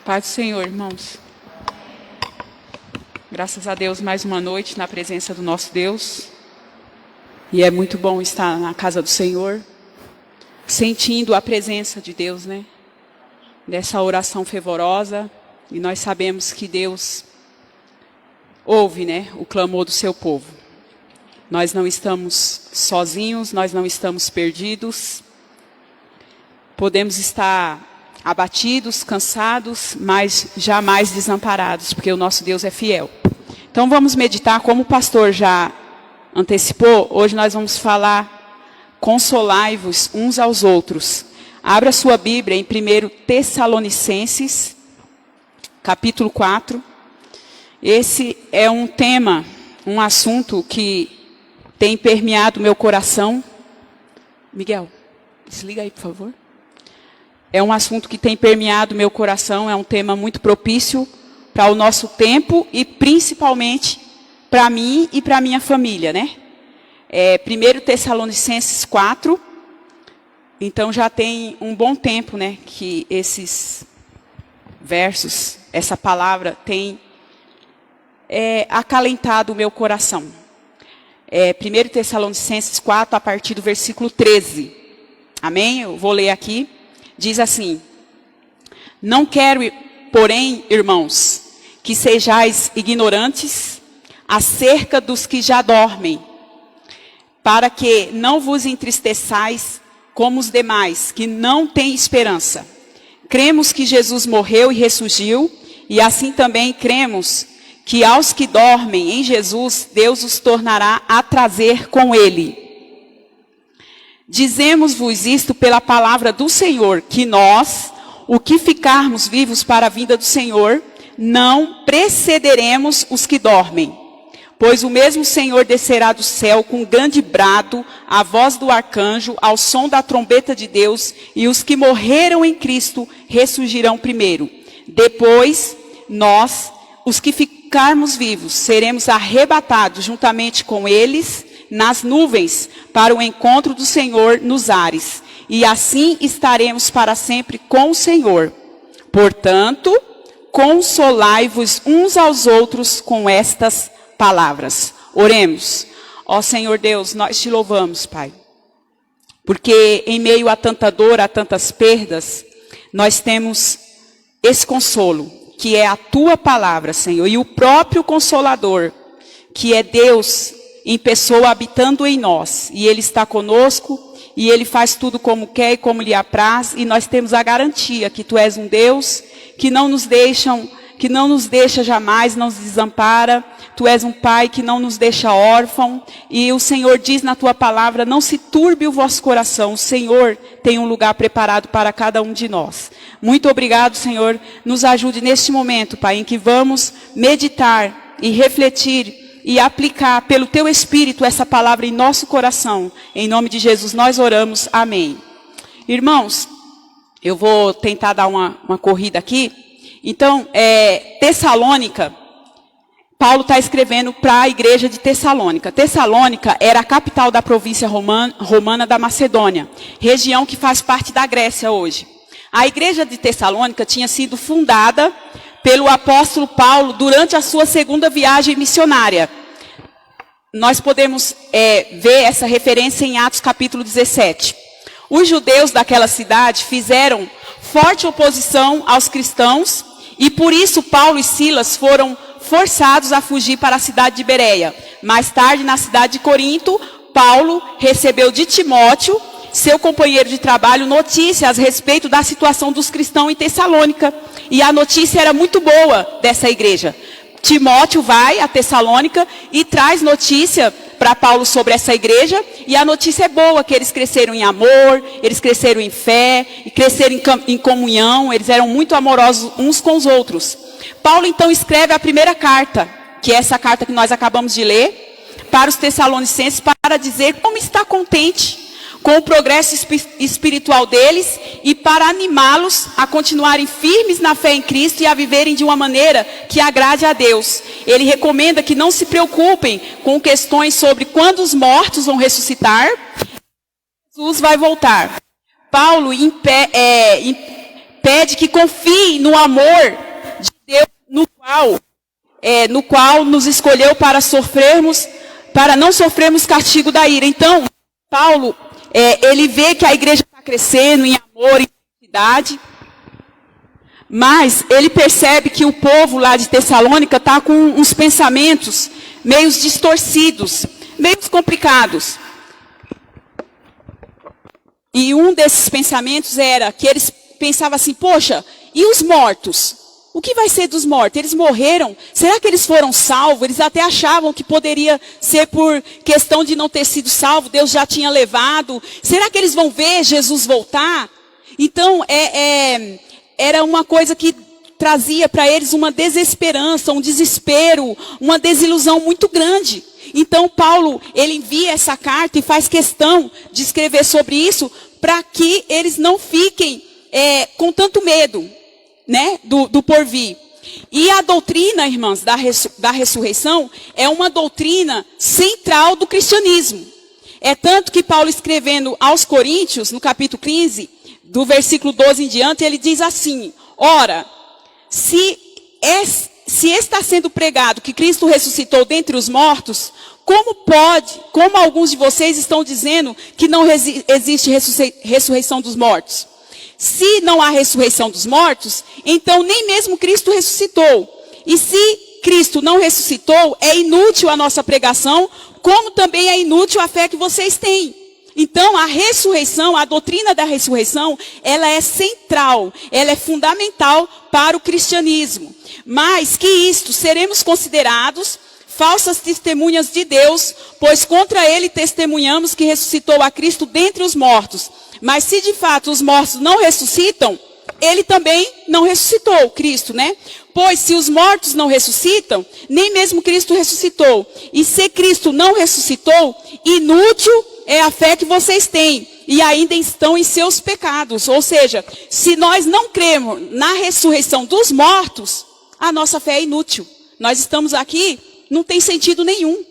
Paz do Senhor, irmãos. Graças a Deus, mais uma noite na presença do nosso Deus. E é muito bom estar na casa do Senhor, sentindo a presença de Deus, né? Dessa oração fervorosa. E nós sabemos que Deus ouve, né, o clamor do seu povo. Nós não estamos sozinhos, nós não estamos perdidos. Podemos estar abatidos, cansados, mas jamais desamparados, porque o nosso Deus é fiel. Então vamos meditar, como o pastor já antecipou, hoje nós vamos falar, consolai-vos uns aos outros. Abra sua Bíblia em 1 Tessalonicenses, capítulo 4. Esse é um tema, um assunto que tem permeado meu coração. Miguel, desliga aí, por favor. É um assunto que tem permeado meu coração, é um tema muito propício para o nosso tempo e principalmente para mim e para a minha família, né? 1 Tessalonicenses 4, então já tem um bom tempo, né, que esses versos, essa palavra tem acalentado o meu coração. 1 Tessalonicenses 4, a partir do versículo 13. Amém? Eu vou ler aqui. Diz assim: não quero, porém, irmãos, que sejais ignorantes acerca dos que já dormem, para que não vos entristeçais como os demais, que não têm esperança. Cremos que Jesus morreu e ressurgiu, e assim também cremos que aos que dormem em Jesus, Deus os tornará a trazer com ele. Dizemos-vos isto pela palavra do Senhor, que nós, o que ficarmos vivos para a vinda do Senhor, não precederemos os que dormem. Pois o mesmo Senhor descerá do céu com grande brado, a voz do arcanjo, ao som da trombeta de Deus, e os que morreram em Cristo ressurgirão primeiro. Depois, nós, os que ficarmos vivos, seremos arrebatados juntamente com eles nas nuvens, para o encontro do Senhor nos ares. E assim estaremos para sempre com o Senhor. Portanto, consolai-vos uns aos outros com estas palavras. Oremos. Ó Senhor Deus, nós te louvamos, Pai. Porque em meio a tanta dor, a tantas perdas, nós temos esse consolo, que é a tua palavra, Senhor. E o próprio Consolador, que é Deus em pessoa habitando em nós, e Ele está conosco, e Ele faz tudo como quer e como lhe apraz, e nós temos a garantia que Tu és um Deus que não nos deixa jamais, não nos desampara. Tu és um Pai que não nos deixa órfão, e o Senhor diz na Tua palavra: não se turbe o vosso coração, o Senhor tem um lugar preparado para cada um de nós. Muito obrigado, Senhor, nos ajude neste momento, Pai, em que vamos meditar e refletir e aplicar pelo Teu Espírito essa palavra em nosso coração. Em nome de Jesus nós oramos. Amém. Irmãos, eu vou tentar dar uma corrida aqui. Então, Tessalônica, Paulo está escrevendo para a igreja de Tessalônica. Tessalônica era a capital da província romana da Macedônia, região que faz parte da Grécia hoje. A igreja de Tessalônica tinha sido fundada pelo apóstolo Paulo durante a sua segunda viagem missionária. Nós podemos ver essa referência em Atos capítulo 17. Os judeus daquela cidade fizeram forte oposição aos cristãos, e por isso Paulo e Silas foram forçados a fugir para a cidade de Bereia. Mais tarde, na cidade de Corinto, Paulo recebeu de Timóteo, seu companheiro de trabalho, notícias a respeito da situação dos cristãos em Tessalônica. E a notícia era muito boa dessa igreja. Timóteo vai a Tessalônica e traz notícia para Paulo sobre essa igreja. E a notícia é boa, que eles cresceram em amor, eles cresceram em fé, e cresceram em comunhão, eles eram muito amorosos uns com os outros. Paulo então escreve a primeira carta, que é essa carta que nós acabamos de ler, para os Tessalonicenses, para dizer como está contente com o progresso espiritual deles e para animá-los a continuarem firmes na fé em Cristo e a viverem de uma maneira que agrade a Deus. Ele recomenda que não se preocupem com questões sobre quando os mortos vão ressuscitar, Jesus vai voltar. Paulo pede que confie no amor de Deus, no qual nos escolheu para não sofrermos castigo da ira. Então, Paulo, ele vê que a igreja está crescendo em amor, em felicidade, mas ele percebe que o povo lá de Tessalônica está com uns pensamentos meio distorcidos, meio complicados. E um desses pensamentos era que eles pensavam assim, poxa, e os mortos? O que vai ser dos mortos? Eles morreram? Será que eles foram salvos? Eles até achavam que poderia ser por questão de não ter sido salvo, Deus já tinha levado. Será que eles vão ver Jesus voltar? Então, era uma coisa que trazia para eles uma desesperança, um desespero, uma desilusão muito grande. Então, Paulo, ele envia essa carta e faz questão de escrever sobre isso para que eles não fiquem com tanto medo, né, do porvir. E a doutrina, irmãs, da ressurreição é uma doutrina central do cristianismo. É tanto que Paulo, escrevendo aos Coríntios, no capítulo 15, do versículo 12 em diante, ele diz assim, ora, se está sendo pregado que Cristo ressuscitou dentre os mortos, como alguns de vocês estão dizendo que não existe ressurreição dos mortos? Se não há ressurreição dos mortos, então nem mesmo Cristo ressuscitou. E se Cristo não ressuscitou, é inútil a nossa pregação, como também é inútil a fé que vocês têm. Então, a ressurreição, a doutrina da ressurreição, ela é central, ela é fundamental para o cristianismo. Mas que isto, seremos considerados falsas testemunhas de Deus, pois contra ele testemunhamos que ressuscitou a Cristo dentre os mortos. Mas se de fato os mortos não ressuscitam, ele também não ressuscitou, Cristo, né? Pois se os mortos não ressuscitam, nem mesmo Cristo ressuscitou. E se Cristo não ressuscitou, inútil é a fé que vocês têm, e ainda estão em seus pecados. Ou seja, se nós não cremos na ressurreição dos mortos, a nossa fé é inútil. Nós estamos aqui, não tem sentido nenhum.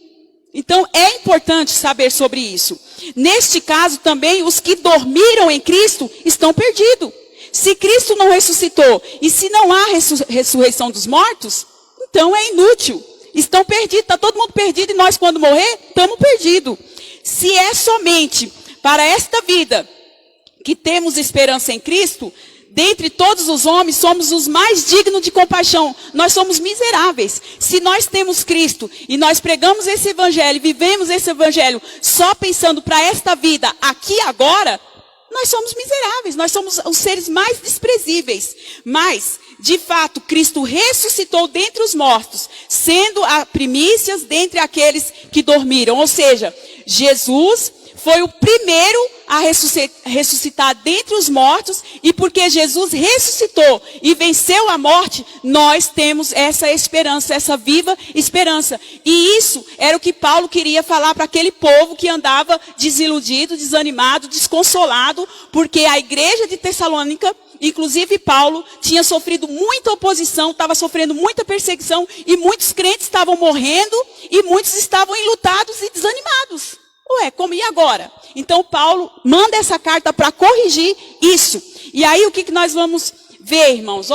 Então, é importante saber sobre isso. Neste caso também, os que dormiram em Cristo estão perdidos. Se Cristo não ressuscitou, e se não há ressurreição dos mortos, então é inútil. Estão perdidos, está todo mundo perdido, e nós quando morrer, estamos perdidos. Se é somente para esta vida que temos esperança em Cristo, dentre todos os homens, somos os mais dignos de compaixão. Nós somos miseráveis. Se nós temos Cristo e nós pregamos esse evangelho, vivemos esse evangelho só pensando para esta vida, aqui e agora, nós somos miseráveis. Nós somos os seres mais desprezíveis. Mas, de fato, Cristo ressuscitou dentre os mortos, sendo a primícias dentre aqueles que dormiram. Ou seja, Jesus foi o primeiro a ressuscitar dentre os mortos, e porque Jesus ressuscitou e venceu a morte, nós temos essa esperança, essa viva esperança. E isso era o que Paulo queria falar para aquele povo que andava desiludido, desanimado, desconsolado, porque a igreja de Tessalônica, inclusive Paulo, tinha sofrido muita oposição, estava sofrendo muita perseguição, e muitos crentes estavam morrendo, e muitos estavam enlutados e desanimados. Ué, como e agora? Então Paulo manda essa carta para corrigir isso. E aí o que nós vamos ver, irmãos?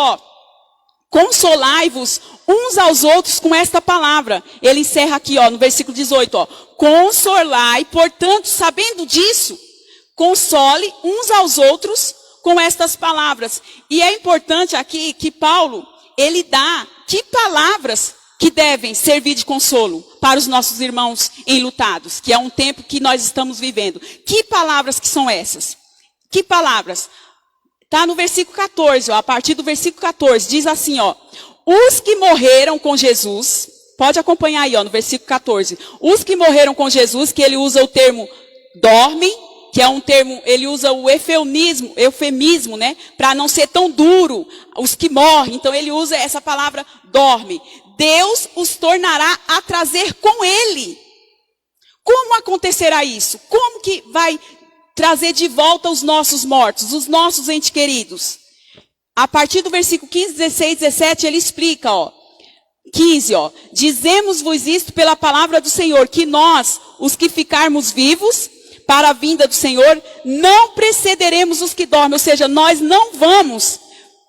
Consolai-vos uns aos outros com esta palavra. Ele encerra aqui, no versículo 18, consolai, portanto, sabendo disso, console uns aos outros com estas palavras. E é importante aqui que Paulo, ele dá que palavras que devem servir de consolo para os nossos irmãos enlutados, que é um tempo que nós estamos vivendo. Que palavras que são essas? Que palavras? Está no versículo 14, a partir do versículo 14, diz assim, os que morreram com Jesus, pode acompanhar aí, no versículo 14, os que morreram com Jesus, que ele usa o termo dormem, que é um termo, ele usa o eufemismo, né, para não ser tão duro, os que morrem, então ele usa essa palavra dorme. Deus os tornará a trazer com ele. Como acontecerá isso? Como que vai trazer de volta os nossos mortos, os nossos entes queridos? A partir do versículo 15, 16, 17, ele explica, 15, dizemos-vos isto pela palavra do Senhor, que nós, os que ficarmos vivos, para a vinda do Senhor, não precederemos os que dormem, ou seja, nós não vamos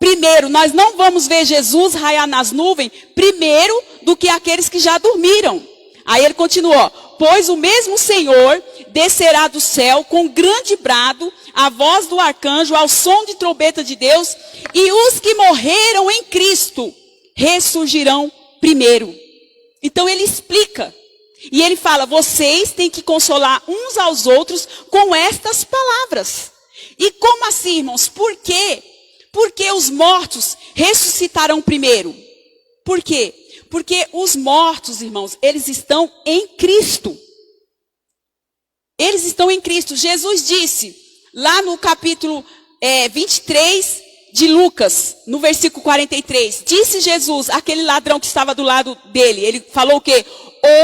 primeiro, nós não vamos ver Jesus raiar nas nuvens primeiro do que aqueles que já dormiram. Aí ele continuou, pois o mesmo Senhor descerá do céu com grande brado, a voz do arcanjo, ao som de trombeta de Deus, e os que morreram em Cristo ressurgirão primeiro. Então ele explica, e ele fala, vocês têm que consolar uns aos outros com estas palavras. E como assim, irmãos? Por quê? Porque os mortos ressuscitarão primeiro. Por quê? Porque os mortos, irmãos, eles estão em Cristo. Eles estão em Cristo. Jesus disse, lá no capítulo 23 de Lucas, no versículo 43, disse Jesus, aquele ladrão que estava do lado dele, ele falou o quê?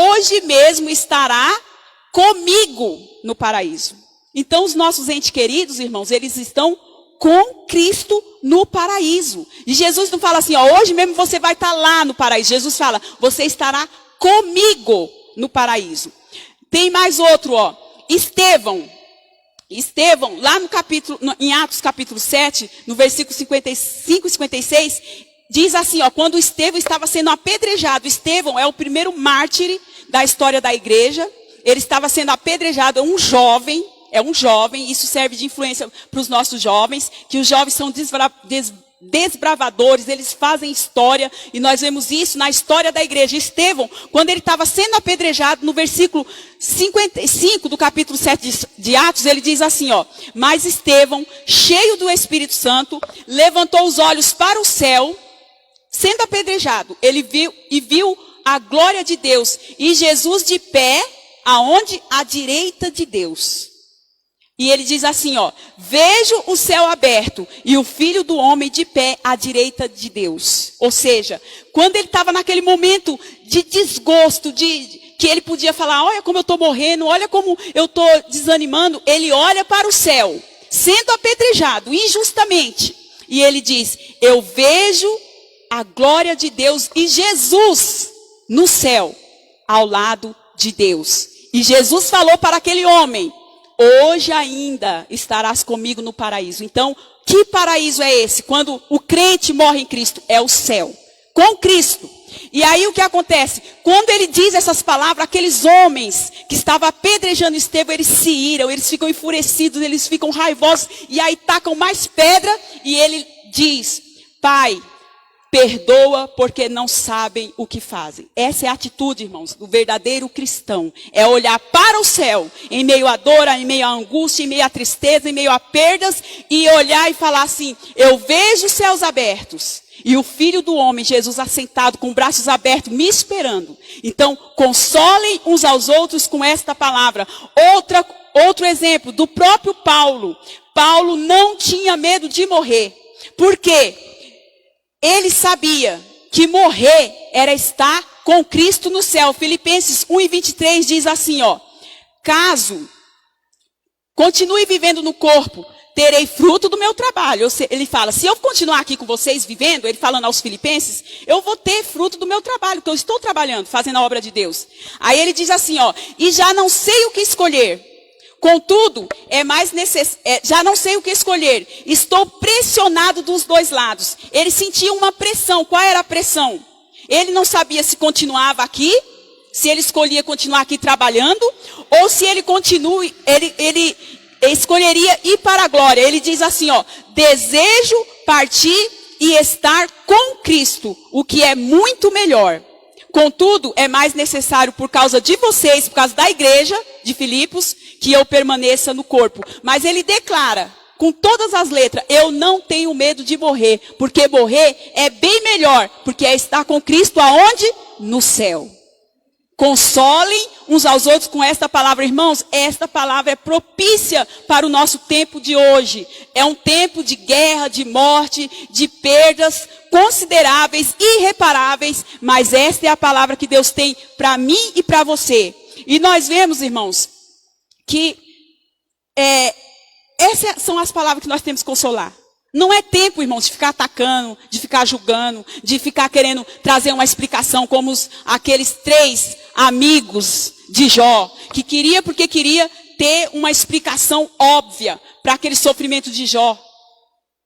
Hoje mesmo estará comigo no paraíso. Então os nossos entes queridos, irmãos, eles estão com Cristo no paraíso. E Jesus não fala assim, ó, hoje mesmo você vai estar lá no paraíso. Jesus fala, você estará comigo no paraíso. Tem mais outro, ó. Estevão, lá no capítulo, em Atos capítulo 7, no versículo 55 e 56, diz assim, ó, quando Estevão estava sendo apedrejado, Estevão é o primeiro mártir da história da igreja, ele estava sendo apedrejado, é um jovem, isso serve de influência para os nossos jovens, que os jovens são desbravadores, eles fazem história, e nós vemos isso na história da igreja. Estevão, quando ele estava sendo apedrejado, no versículo 55 do capítulo 7 de Atos, ele diz assim, ó, mas Estevão, cheio do Espírito Santo, levantou os olhos para o céu, sendo apedrejado, ele viu a glória de Deus, e Jesus de pé, aonde? À direita de Deus. E ele diz assim, ó, vejo o céu aberto e o Filho do Homem de pé à direita de Deus. Ou seja, quando ele estava naquele momento de desgosto, que ele podia falar, olha como eu estou morrendo, olha como eu estou desanimando, ele olha para o céu, sendo apedrejado injustamente. E ele diz, eu vejo a glória de Deus e Jesus no céu, ao lado de Deus. E Jesus falou para aquele homem, hoje ainda estarás comigo no paraíso. Então, que paraíso é esse? Quando o crente morre em Cristo, é o céu. Com Cristo. E aí o que acontece? Quando ele diz essas palavras, aqueles homens que estavam apedrejando Estevão, eles se iram, eles ficam enfurecidos, eles ficam raivosos. E aí tacam mais pedra e ele diz, Pai, perdoa porque não sabem o que fazem. Essa é a atitude, irmãos, do verdadeiro cristão. É olhar para o céu, em meio à dor, em meio à angústia, em meio à tristeza, em meio a perdas, e olhar e falar assim, eu vejo os céus abertos, e o Filho do Homem, Jesus, assentado com braços abertos, me esperando. Então, consolem uns aos outros com esta palavra. Outro exemplo, do próprio Paulo. Paulo não tinha medo de morrer. Por quê? Ele sabia que morrer era estar com Cristo no céu. Filipenses 1:23 diz assim, ó, caso continue vivendo no corpo, terei fruto do meu trabalho. Ele fala, se eu continuar aqui com vocês vivendo, ele falando aos filipenses, eu vou ter fruto do meu trabalho, que eu estou trabalhando, fazendo a obra de Deus. Aí ele diz assim, ó, e já não sei o que escolher. Contudo, já não sei o que escolher. Estou pressionado dos dois lados. Ele sentia uma pressão. Qual era a pressão? Ele não sabia se continuava aqui, se ele escolhia continuar aqui trabalhando, ou se ele ele escolheria ir para a glória. Ele diz assim, ó, desejo partir e estar com Cristo, o que é muito melhor. Contudo, é mais necessário por causa de vocês, por causa da igreja de Filipos, que eu permaneça no corpo. Mas ele declara, com todas as letras, eu não tenho medo de morrer, porque morrer é bem melhor, porque é estar com Cristo aonde? No céu. Consolem uns aos outros com esta palavra. Irmãos, esta palavra é propícia para o nosso tempo de hoje. É um tempo de guerra, de morte, de perdas consideráveis, irreparáveis, mas esta é a palavra que Deus tem para mim e para você. E nós vemos, irmãos, que essas são as palavras que nós temos que consolar. Não é tempo, irmãos, de ficar atacando, de ficar julgando, de ficar querendo trazer uma explicação como aqueles 3 amigos de Jó, que porque queria ter uma explicação óbvia para aquele sofrimento de Jó.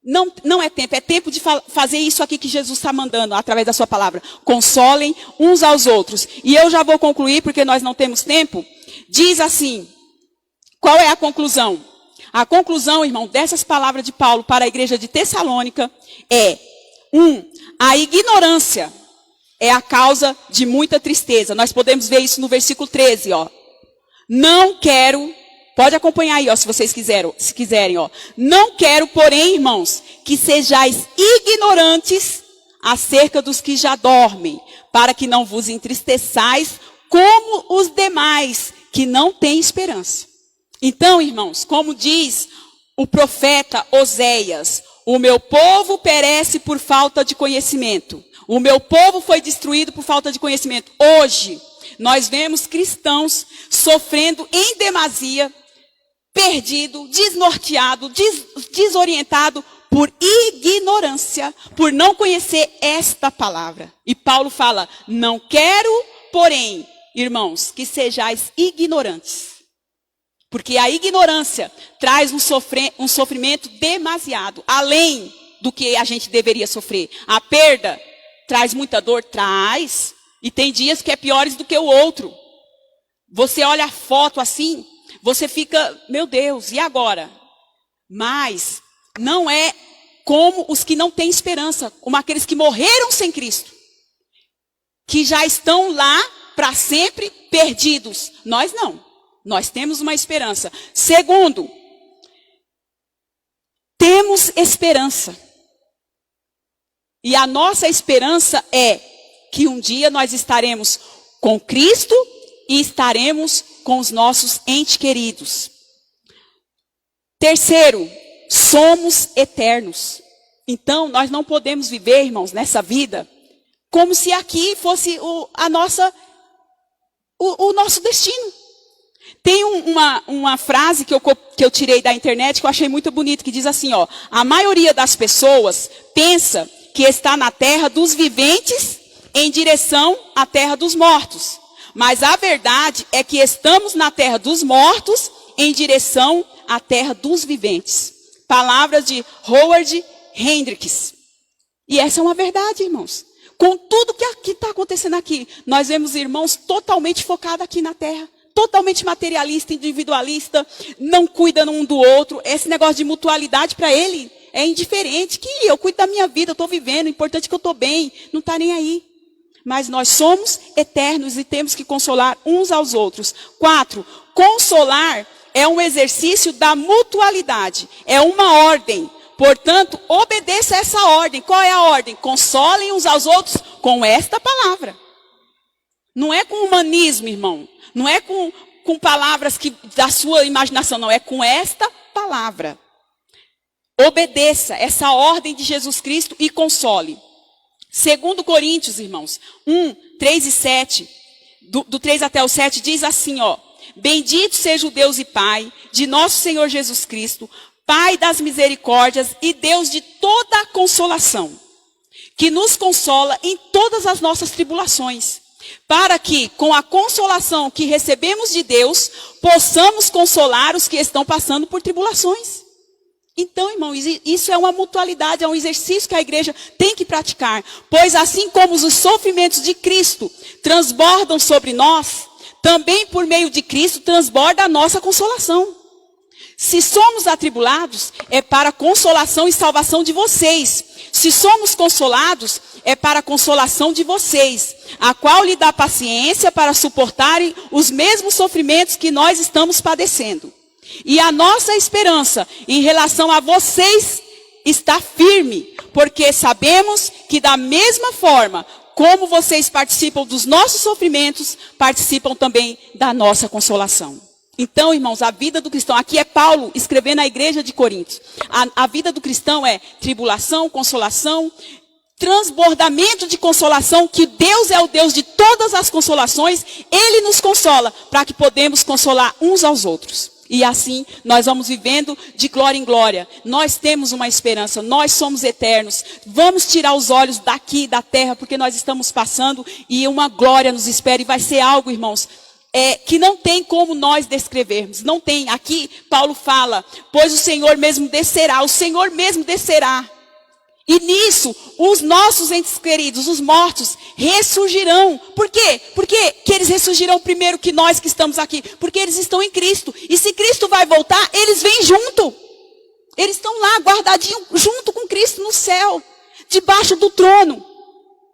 Não é tempo, é tempo de fazer isso aqui que Jesus está mandando através da sua palavra. Consolem uns aos outros. E eu já vou concluir, porque nós não temos tempo. Diz assim, qual é a conclusão? A conclusão, irmão, dessas palavras de Paulo para a igreja de Tessalônica é: a ignorância é a causa de muita tristeza. Nós podemos ver isso no versículo 13, ó. Não quero, pode acompanhar aí, ó, se vocês quiserem, ó. Não quero, porém, irmãos, que sejais ignorantes acerca dos que já dormem, para que não vos entristeçais como os demais que não têm esperança. Então, irmãos, como diz o profeta Oséias, o meu povo perece por falta de conhecimento. O meu povo foi destruído por falta de conhecimento. Hoje, nós vemos cristãos sofrendo em demasia, perdido, desnorteado, desorientado por ignorância, por não conhecer esta palavra. E Paulo fala, não quero, porém, irmãos, que sejais ignorantes. Porque a ignorância traz um sofrimento demasiado, além do que a gente deveria sofrer. A perda traz muita dor? Traz. E tem dias que é piores do que o outro. Você olha a foto assim, você fica, meu Deus, e agora? Mas não é como os que não têm esperança, como aqueles que morreram sem Cristo. Que já estão lá para sempre perdidos. Nós não. Nós temos uma esperança. Segundo, temos esperança. E a nossa esperança é que um dia nós estaremos com Cristo e estaremos com os nossos entes queridos. Terceiro, somos eternos. Então, nós não podemos viver, irmãos, nessa vida, como se aqui fosse o nosso destino. Tem uma frase que eu tirei da internet que eu achei muito bonito, que diz assim, ó, a maioria das pessoas pensa que está na terra dos viventes em direção à terra dos mortos. Mas a verdade é que estamos na terra dos mortos em direção à terra dos viventes. Palavras de Howard Hendricks. E essa é uma verdade, irmãos. Com tudo que está acontecendo aqui, nós vemos irmãos totalmente focados aqui na terra. Totalmente materialista, individualista, não cuida um do outro. Esse negócio de mutualidade para ele é indiferente. Que eu cuido da minha vida, eu estou vivendo, o importante é que eu estou bem, não está nem aí. Mas nós somos eternos e temos que consolar uns aos outros. 4, consolar é um exercício da mutualidade, é uma ordem. Portanto, obedeça a essa ordem. Qual é a ordem? Consolem uns aos outros com esta palavra. Não é com humanismo, irmão. Não é com palavras da sua imaginação, não. É com esta palavra. Obedeça essa ordem de Jesus Cristo e console. 2 Coríntios, irmãos, 3 e 7, do 3 até o 7, diz assim, ó. Bendito seja o Deus e Pai de nosso Senhor Jesus Cristo, Pai das misericórdias e Deus de toda a consolação, que nos consola em todas as nossas tribulações, para que, com a consolação que recebemos de Deus, possamos consolar os que estão passando por tribulações. Então, irmão, isso é uma mutualidade, é um exercício que a igreja tem que praticar. Pois assim como os sofrimentos de Cristo transbordam sobre nós, também por meio de Cristo transborda a nossa consolação. Se somos atribulados, é para a consolação e salvação de vocês. Se somos consolados, é para a consolação de vocês, a qual lhe dá paciência para suportarem os mesmos sofrimentos que nós estamos padecendo. E a nossa esperança em relação a vocês está firme, porque sabemos que da mesma forma como vocês participam dos nossos sofrimentos, participam também da nossa consolação. Então, irmãos, a vida do cristão, aqui é Paulo escrevendo à igreja de Corinto. A vida do cristão é tribulação, consolação, transbordamento de consolação, que Deus é o Deus de todas as consolações, Ele nos consola para que podemos consolar uns aos outros. E assim, nós vamos vivendo de glória em glória. Nós temos uma esperança, nós somos eternos. Vamos tirar os olhos daqui, da terra, porque nós estamos passando e uma glória nos espera. E vai ser algo, irmãos, que não tem como nós descrevermos. Não tem. Aqui Paulo fala, pois o Senhor mesmo descerá. O Senhor mesmo descerá. E nisso, os nossos entes queridos, os mortos, ressurgirão. Por quê? Porque que eles ressurgirão primeiro que nós que estamos aqui. Porque eles estão em Cristo. E se Cristo vai voltar, eles vêm junto. Eles estão lá, guardadinhos, junto com Cristo no céu. Debaixo do trono.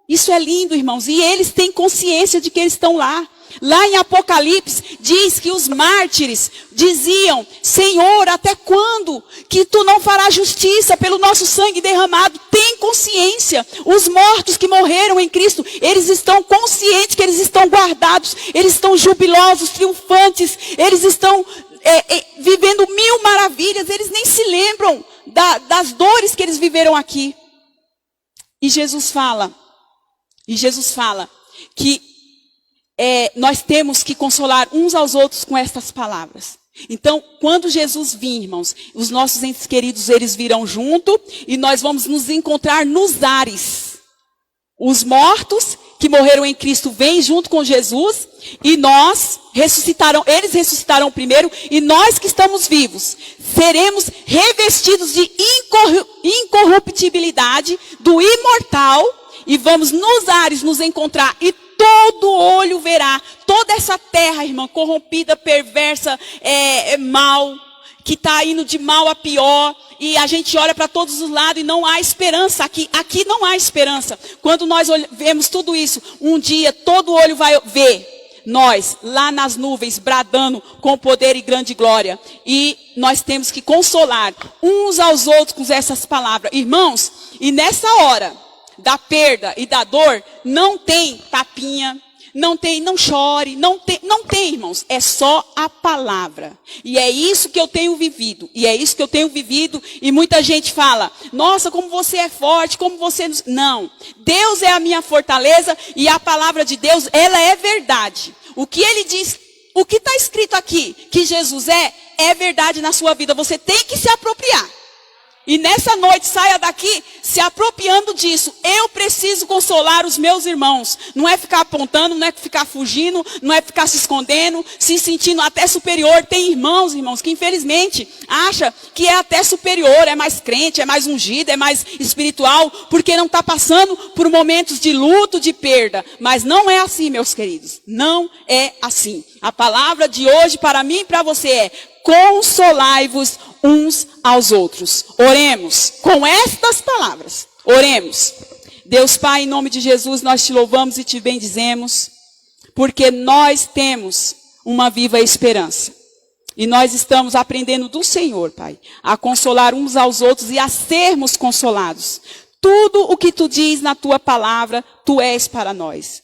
Isso é lindo, irmãos. E eles têm consciência de que eles estão lá. Lá em Apocalipse, diz que os mártires diziam, Senhor, até quando que tu não farás justiça pelo nosso sangue derramado? Tem consciência. Os mortos que morreram em Cristo, eles estão conscientes que eles estão guardados. Eles estão jubilosos, triunfantes. Eles estão vivendo 1000 maravilhas. Eles nem se lembram das dores que eles viveram aqui. E Jesus fala que nós temos que consolar uns aos outros com estas palavras. Então, quando Jesus vir, irmãos, os nossos entes queridos, eles virão junto e nós vamos nos encontrar nos ares. Os mortos que morreram em Cristo vêm junto com Jesus e eles ressuscitarão primeiro e nós que estamos vivos seremos revestidos de incorruptibilidade do imortal e vamos nos ares nos encontrar e todo olho verá, toda essa terra, irmã, corrompida, perversa, mal, que está indo de mal a pior, e a gente olha para todos os lados e não há esperança, aqui não há esperança. Quando nós vemos tudo isso, um dia todo olho vai ver nós, lá nas nuvens, bradando com poder e grande glória, e nós temos que consolar uns aos outros com essas palavras. Irmãos, e nessa hora da perda e da dor, não tem tapinha, não chore, não tem, irmãos, é só a palavra. E é isso que eu tenho vivido, e muita gente fala, nossa, como você é forte, como você... Não, Deus é a minha fortaleza, e a palavra de Deus, ela é verdade. O que ele diz, o que está escrito aqui, que Jesus é verdade na sua vida, você tem que se apropriar. E nessa noite, saia daqui se apropriando disso. Eu preciso consolar os meus irmãos. Não é ficar apontando, não é ficar fugindo, não é ficar se escondendo, se sentindo até superior. Tem irmãos, que infelizmente acham que é até superior, é mais crente, é mais ungido, é mais espiritual, porque não está passando por momentos de luto, de perda. Mas não é assim, meus queridos. Não é assim. A palavra de hoje para mim e para você é: consolai-vos uns aos outros. Oremos com estas palavras. Oremos. Deus Pai, em nome de Jesus, nós te louvamos e te bendizemos, porque nós temos uma viva esperança. E nós estamos aprendendo do Senhor, Pai, a consolar uns aos outros e a sermos consolados. Tudo o que tu diz na tua palavra, tu és para nós.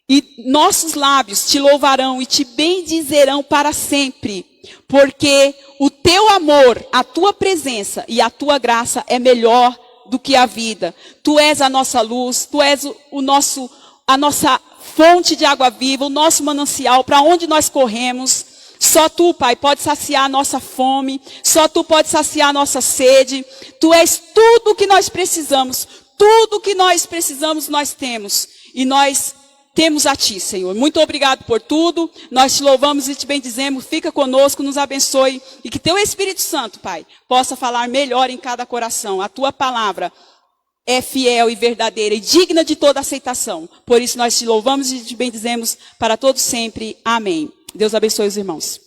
E nossos lábios te louvarão e te bendizerão para sempre, porque o teu amor, a tua presença e a tua graça é melhor do que a vida. Tu és a nossa luz, tu és a nossa fonte de água viva, o nosso manancial, para onde nós corremos. Só tu, Pai, pode saciar a nossa fome, só tu pode saciar a nossa sede. Tu és tudo o que nós precisamos, nós temos. E nós temos a ti, Senhor. Muito obrigado por tudo. Nós te louvamos e te bendizemos. Fica conosco, nos abençoe. E que teu Espírito Santo, Pai, possa falar melhor em cada coração. A tua palavra é fiel e verdadeira e digna de toda aceitação. Por isso nós te louvamos e te bendizemos para todos sempre. Amém. Deus abençoe os irmãos.